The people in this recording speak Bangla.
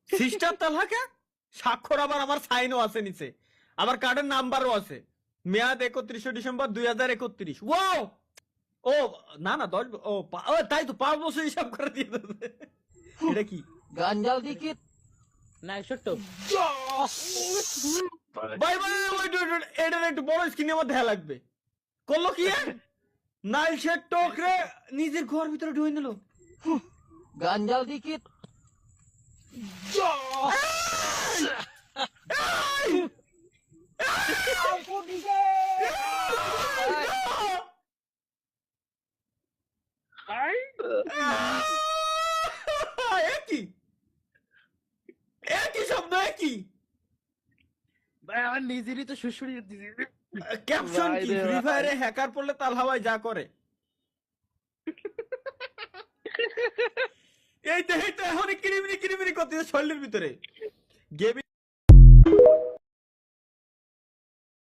সিস্টার তালাকে স্বাক্ষর আবার আমার সাইনও আছে নিচে, আবার কার্ডের নাম্বারও আছে, মেয়াদ 31 ডিসেম্বর 2031। ওয়াও! ও না না 10, ও তাই তো 5 বছর হিসাব করে দিয়ে দেবে। এটা কি? গাঞ্জাল দিকিত না 61। ভাই ভাই ওয়েট ওয়েট, এটা একটু বড় স্ক্রিনে আমার দেখা লাগবে। করলো কি? নাইল শেড টক রে নিজের ঘর ভিতরে ঢুকে নিল। গাঞ্জাল দিকিত একই একই শব্দ একই ভাই আমার নিজেরই তো শ্বশুরি দিছি। ক্যাপশন কি? ভাই রে ফ্রি ভাই। ফায়ারে হ্যাকার পড়লে তাল হাওয়ায় যা করে। এই তো এখন কিরিমিরি কিরিমিরি করতেছে শরীরের ভিতরে। গেমিং